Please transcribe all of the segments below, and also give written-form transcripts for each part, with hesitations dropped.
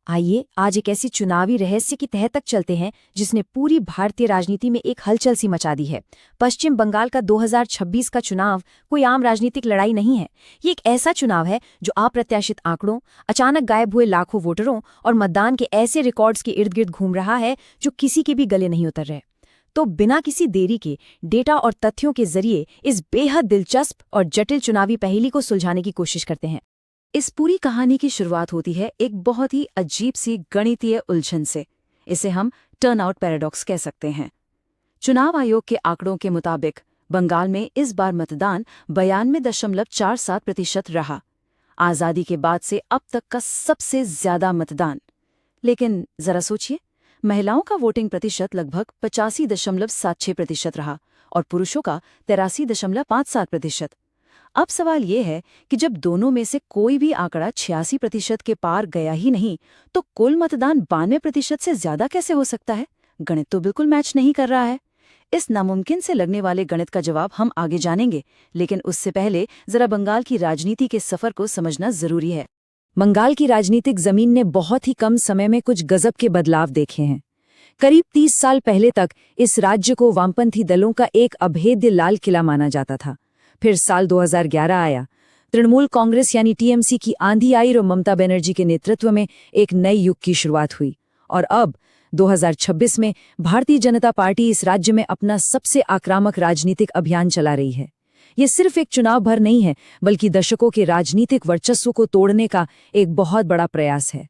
आइए आज एक ऐसी चुनावी रहस्य की तह तक चलते हैं जिसने पूरी भारतीय राजनीति में एक हलचल सी मचा दी है। पश्चिम बंगाल का 2026 का चुनाव कोई आम राजनीतिक लड़ाई नहीं है। ये एक ऐसा चुनाव है जो अप्रत्याशित आंकड़ों, अचानक गायब हुए लाखों वोटरों और मतदान के ऐसे रिकॉर्ड्स के इर्द गिर्द घूम रहा है जो किसी के भी गले नहीं उतर रहे। तो बिना किसी देरी के डेटा और तथ्यों के जरिए इस बेहद दिलचस्प और जटिल चुनावी पहेली को सुलझाने की कोशिश करते हैं। इस पूरी कहानी की शुरुआत होती है एक बहुत ही अजीब सी गणितीय उलझन से। इसे हम टर्नआउट पैराडॉक्स कह सकते हैं। चुनाव आयोग के आंकड़ों के मुताबिक बंगाल में इस बार मतदान 92.47% रहा। आज़ादी के बाद से अब तक का सबसे ज्यादा मतदान। लेकिन जरा सोचिए, महिलाओं का वोटिंग प्रतिशत लगभग 85.76% रहा और पुरुषों का 83.57%। अब सवाल ये है कि जब दोनों में से कोई भी आंकड़ा 86% के पार गया ही नहीं, तो कुल मतदान 92% से ज्यादा कैसे हो सकता है? गणित तो बिल्कुल मैच नहीं कर रहा है। इस नामुमकिन से लगने वाले गणित का जवाब हम आगे जानेंगे, लेकिन उससे पहले जरा बंगाल की राजनीति के सफर को समझना जरूरी है। बंगाल की राजनीतिक जमीन ने बहुत ही कम समय में कुछ गजब के बदलाव देखे हैं। करीब 30 साल पहले तक इस राज्य को वामपंथी दलों का एक अभेद्य लाल किला माना जाता था। फिर साल 2011 आया, तृणमूल कांग्रेस यानी टीएमसी की आंधी आई और ममता बनर्जी के नेतृत्व में एक नए युग की शुरुआत हुई। और अब 2026 में भारतीय जनता पार्टी इस राज्य में अपना सबसे आक्रामक राजनीतिक अभियान चला रही है। ये सिर्फ एक चुनाव भर नहीं है, बल्कि दशकों के राजनीतिक वर्चस्व को तोड़ने का एक बहुत बड़ा प्रयास है।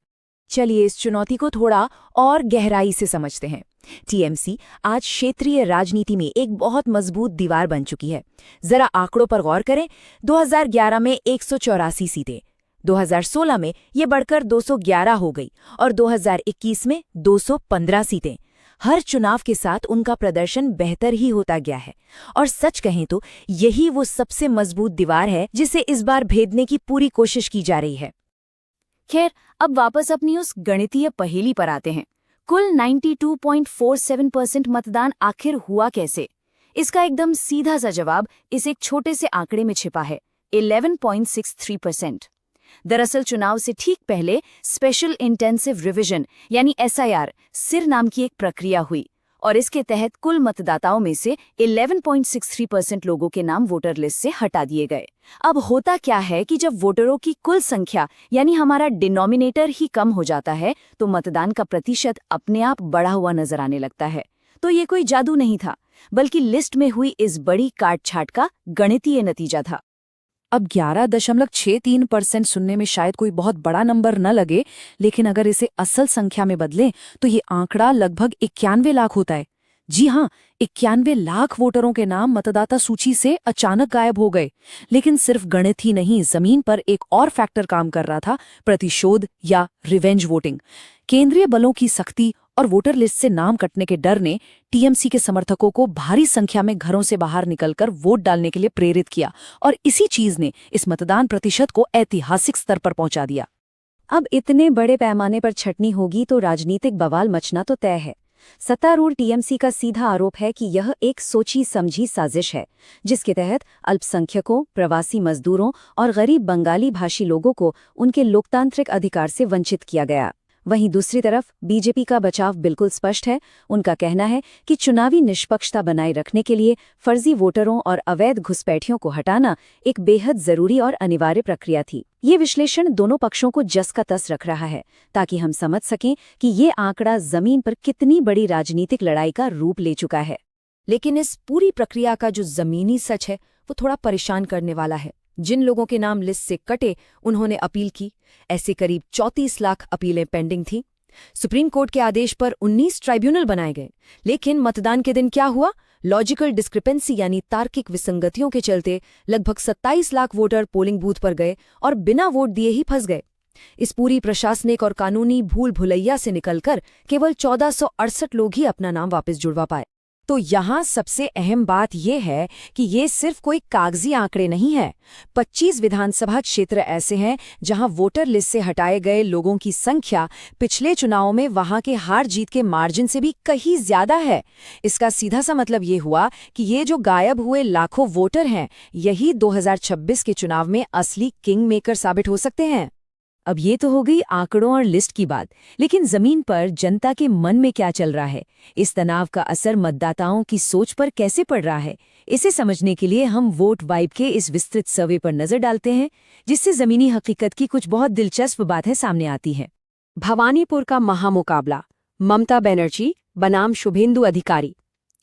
चलिए इस चुनौती को थोड़ा और गहराई से समझते हैं। टीएमसी आज क्षेत्रीय राजनीति में एक बहुत मजबूत दीवार बन चुकी है। जरा आंकड़ों पर गौर करें। 2011 में 184 सीटें, 2016 में ये बढ़कर 211 हो गई और 2021 में 215 सीटें। हर चुनाव के साथ उनका प्रदर्शन बेहतर ही होता गया है और सच कहें तो यही वो सबसे मजबूत दीवार है जिसे इस बार भेदने की पूरी कोशिश की जा रही है। खैर, अब वापस अपनी उस गणितीय पहेली पर आते हैं। कुल 92.47% मतदान आखिर हुआ कैसे? इसका एकदम सीधा सा जवाब इस एक छोटे से आंकड़े में छिपा है, 11.63%। दरअसल चुनाव से ठीक पहले स्पेशल इंटेंसिव रिवीजन यानी एसआईआर सिर नाम की एक प्रक्रिया हुई और इसके तहत कुल मतदाताओं में से 11.63% लोगों के नाम वोटर लिस्ट से हटा दिए गए। अब होता क्या है कि जब वोटरों की कुल संख्या यानी हमारा डिनोमिनेटर ही कम हो जाता है, तो मतदान का प्रतिशत अपने आप बढ़ा हुआ नजर आने लगता है। तो ये कोई जादू नहीं था, बल्कि लिस्ट में हुई इस बड़ी काट-छांट का गणितीय नतीजा था। अब 11.63% सुनने में शायद कोई बहुत बड़ा नंबर न लगे, लेकिन अगर इसे असल संख्या में बदलें तो ये आंकड़ा लगभग 91 लाख होता है। जी हाँ, 91 लाख वोटरों के नाम मतदाता सूची से अचानक गायब हो गए। लेकिन सिर्फ गणित ही नहीं, जमीन पर एक और फैक्टर काम कर रहा था, प्रतिशोध या रिवेंज वोटिंग। केंद्रीय बलों की सख्ती और वोटर लिस्ट से नाम कटने के डर ने टीएमसी के समर्थकों को भारी संख्या में घरों से बाहर निकलकर वोट डालने के लिए प्रेरित किया और इसी चीज ने इस मतदान प्रतिशत को ऐतिहासिक स्तर पर पहुंचा दिया। अब इतने बड़े पैमाने पर छटनी होगी तो राजनीतिक बवाल मचना तो तय है। सत्तारूढ़ टीएमसी का सीधा आरोप है कि यह एक सोची समझी साजिश है, जिसके तहत अल्पसंख्यकों, प्रवासी मजदूरों और गरीब बंगाली भाषी लोगों को उनके लोकतांत्रिक अधिकार से वंचित किया गया। वहीं दूसरी तरफ बीजेपी का बचाव बिल्कुल स्पष्ट है। उनका कहना है कि चुनावी निष्पक्षता बनाए रखने के लिए फर्जी वोटरों और अवैध घुसपैठियों को हटाना एक बेहद जरूरी और अनिवार्य प्रक्रिया थी। ये विश्लेषण दोनों पक्षों को जस का तस रख रहा है, ताकि हम समझ सकें कि ये आंकड़ा जमीन पर कितनी बड़ी राजनीतिक लड़ाई का रूप ले चुका है। लेकिन इस पूरी प्रक्रिया का जो जमीनी सच है वो थोड़ा परेशान करने वाला है। जिन लोगों के नाम लिस्ट से कटे, उन्होंने अपील की। ऐसे करीब 34 लाख अपीलें पेंडिंग थीं। सुप्रीम कोर्ट के आदेश पर 19 ट्राइब्यूनल बनाए गए, लेकिन मतदान के दिन क्या हुआ? लॉजिकल डिस्क्रिपेंसी यानी तार्किक विसंगतियों के चलते लगभग 27 लाख वोटर पोलिंग बूथ पर गए और बिना वोट दिए ही फंस गए। इस पूरी प्रशासनिक और कानूनी भूल भुलैया से निकलकर केवल 1468 लोग ही अपना नाम वापस जुड़वा पाए। तो यहाँ सबसे अहम बात यह है कि ये सिर्फ कोई कागजी आंकड़े नहीं है। 25 विधानसभा क्षेत्र ऐसे हैं जहाँ वोटर लिस्ट से हटाए गए लोगों की संख्या पिछले चुनावों में वहाँ के हार जीत के मार्जिन से भी कहीं ज्यादा है। इसका सीधा सा मतलब ये हुआ कि ये जो गायब हुए लाखों वोटर हैं, यही 2026 के चुनाव में असली किंग मेकर साबित हो सकते हैं। अब ये तो हो गई आंकड़ों और लिस्ट की बात, लेकिन जमीन पर जनता के मन में क्या चल रहा है, इस तनाव का असर मतदाताओं की सोच पर कैसे पड़ रहा है, इसे समझने के लिए हम वोट वाइब के इस विस्तृत सर्वे पर नजर डालते हैं, जिससे जमीनी हकीकत की कुछ बहुत दिलचस्प बातें सामने आती हैं। भवानीपुर का महामुकाबला, ममता बनर्जी बनाम शुभेंदु अधिकारी।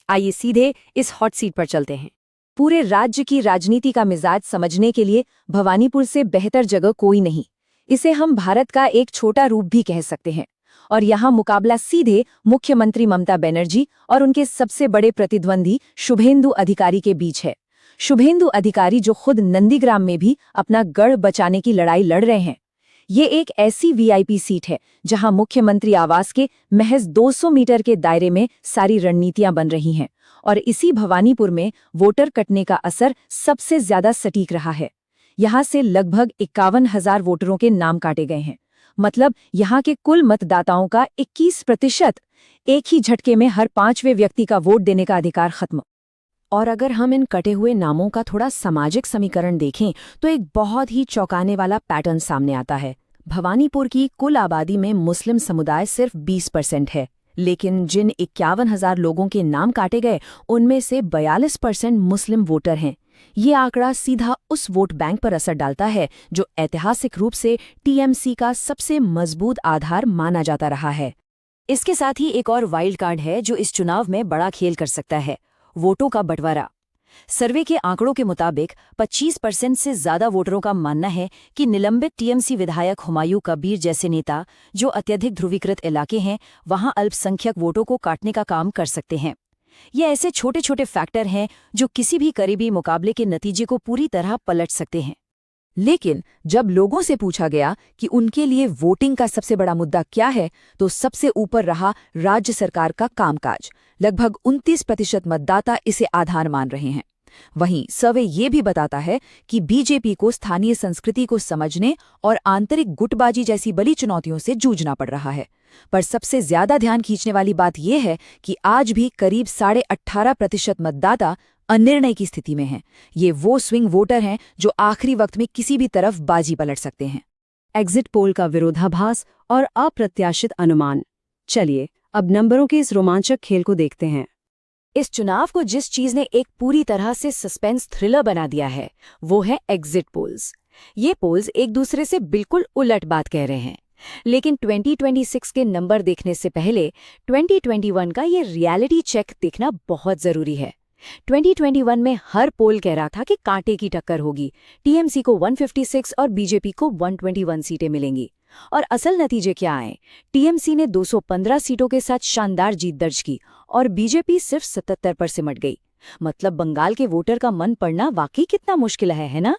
आइए सीधे इस हॉट सीट पर चलते हैं। पूरे राज्य की राजनीति का मिजाज समझने के लिए भवानीपुर से बेहतर जगह कोई नहीं। इसे हम भारत का एक छोटा रूप भी कह सकते हैं। और यहाँ मुकाबला सीधे मुख्यमंत्री ममता बनर्जी और उनके सबसे बड़े प्रतिद्वंदी शुभेंदु अधिकारी के बीच है। शुभेंदु अधिकारी जो खुद नंदीग्राम में भी अपना गढ़ बचाने की लड़ाई लड़ रहे हैं। ये एक ऐसी वीआईपी सीट है जहां मुख्यमंत्री आवास के महज 200 मीटर के दायरे में सारी रणनीतियां बन रही हैं, और इसी भवानीपुर में वोटर कटने का असर सबसे ज्यादा सटीक रहा है। यहां से लगभग 51,000 वोटरों के नाम काटे गए हैं। मतलब यहां के कुल मतदाताओं का 21% एक ही झटके में हर 5वें व्यक्ति का वोट देने का अधिकार खत्म। और अगर हम इन कटे हुए नामों का थोड़ा सामाजिक समीकरण देखें तो एक बहुत ही चौंकाने वाला पैटर्न सामने आता है। भवानीपुर की कुल आबादी में मुस्लिम समुदाय सिर्फ 20% है, लेकिन जिन 51,000 लोगों के नाम काटे गए उनमें से 42% मुस्लिम वोटर हैं। ये आंकड़ा सीधा उस वोट बैंक पर असर डालता है जो ऐतिहासिक रूप से टीएमसी का सबसे मजबूत आधार माना जाता रहा है। इसके साथ ही एक और वाइल्ड कार्ड है जो इस चुनाव में बड़ा खेल कर सकता है, वोटों का बंटवारा। सर्वे के आंकड़ों के मुताबिक 25% से ज्यादा वोटरों का मानना है कि निलंबित टीएमसी विधायक हुमायूं कबीर जैसे नेता जो अत्यधिक ध्रुवीकृत इलाके हैं वहां अल्पसंख्यक वोटों को काटने का काम कर सकते हैं। ये ऐसे छोटे छोटे फैक्टर हैं जो किसी भी करीबी मुकाबले के नतीजे को पूरी तरह पलट सकते हैं। लेकिन जब लोगों से पूछा गया कि उनके लिए वोटिंग का सबसे बड़ा मुद्दा क्या है, तो सबसे ऊपर रहा राज्य सरकार का कामकाज। लगभग 29% मतदाता इसे आधार मान रहे हैं। वहीं सर्वे ये भी बताता है कि बीजेपी को स्थानीय संस्कृति को समझने और आंतरिक गुटबाजी जैसी बड़ी चुनौतियों से जूझना पड़ रहा है। पर सबसे ज्यादा ध्यान खींचने वाली बात यह है कि आज भी करीब 18.5% मतदाता अनिर्णय की स्थिति में हैं। ये वो स्विंग वोटर हैं जो आखिरी वक्त में किसी भी तरफ बाजी पलट सकते हैं। एग्जिट पोल का विरोधाभास और अप्रत्याशित अनुमान। चलिए अब नंबरों के इस रोमांचक खेल को देखते हैं। इस चुनाव को जिस चीज ने एक पूरी तरह से सस्पेंस थ्रिलर बना दिया है वो है एग्जिट पोल्स। ये पोल्स एक दूसरे से बिल्कुल उलट बात कह रहे हैं। लेकिन 2026 के नंबर देखने से पहले 2021 का ये रियलिटी चेक देखना बहुत जरूरी है। 2021 में हर पोल कह रहा था कि कांटे की टक्कर होगी, टीएमसी को 156 और बीजेपी को 121 सीटें मिलेंगी। और असल नतीजे क्या आए? टीएमसी ने 215 सीटों के साथ शानदार जीत दर्ज की और बीजेपी सिर्फ 77 पर सिमट गई। मतलब बंगाल के वोटर का मन पड़ना वाकई कितना मुश्किल है ना?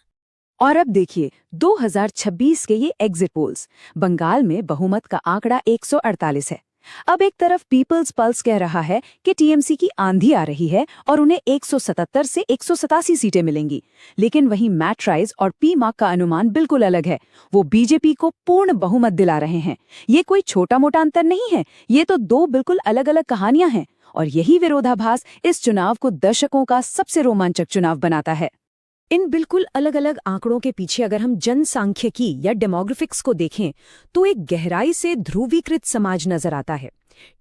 और अब देखिए 2026 के ये एग्जिट पोल्स। बंगाल में बहुमत का आंकड़ा 148 है। अब एक तरफ पीपल्स पल्स कह रहा है कि टीएमसी की आंधी आ रही है और उन्हें 177 से 187 सीटें मिलेंगी, लेकिन वहीं मैट्राइज और पी मार्क का अनुमान बिल्कुल अलग है। वो बीजेपी को पूर्ण बहुमत दिला रहे हैं। ये कोई छोटा मोटा अंतर नहीं है, ये तो दो बिल्कुल अलग अलग कहानियां हैं। और यही विरोधाभास इस चुनाव को दशकों का सबसे रोमांचक चुनाव बनाता है। इन बिल्कुल अलग अलग आंकड़ों के पीछे अगर हम जनसांख्यिकी या डेमोग्राफिक्स को देखें तो एक गहराई से ध्रुवीकृत समाज नजर आता है।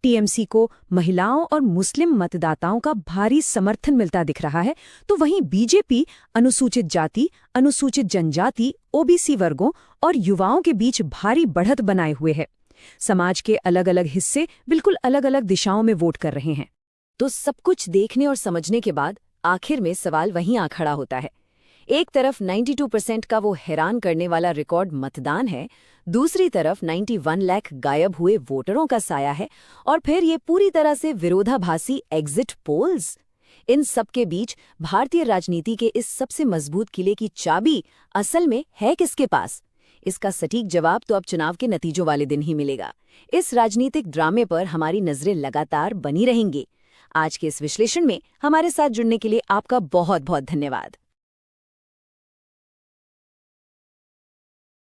टीएमसी को महिलाओं और मुस्लिम मतदाताओं का भारी समर्थन मिलता दिख रहा है, तो वहीं बीजेपी अनुसूचित जाति, अनुसूचित जनजाति, ओबीसी वर्गों और युवाओं के बीच भारी बढ़त बनाए हुए है। समाज के अलग अलग हिस्से बिल्कुल अलग अलग दिशाओं में वोट कर रहे हैं। तो सब कुछ देखने और समझने के बाद आखिर में सवाल वहीं आ खड़ा होता है। एक तरफ 92% का वो हैरान करने वाला रिकॉर्ड मतदान है, दूसरी तरफ 91 लाख गायब हुए वोटरों का साया है, और फिर ये पूरी तरह से विरोधाभासी एग्जिट पोल्स। इन सब के बीच भारतीय राजनीति के इस सबसे मजबूत किले की चाबी असल में है किसके पास? इसका सटीक जवाब तो अब चुनाव के नतीजों वाले दिन ही मिलेगा। इस राजनीतिक ड्रामे पर हमारी नजरें लगातार बनी रहेंगी। आज के इस विश्लेषण में हमारे साथ जुड़ने के लिए आपका बहुत बहुत धन्यवाद।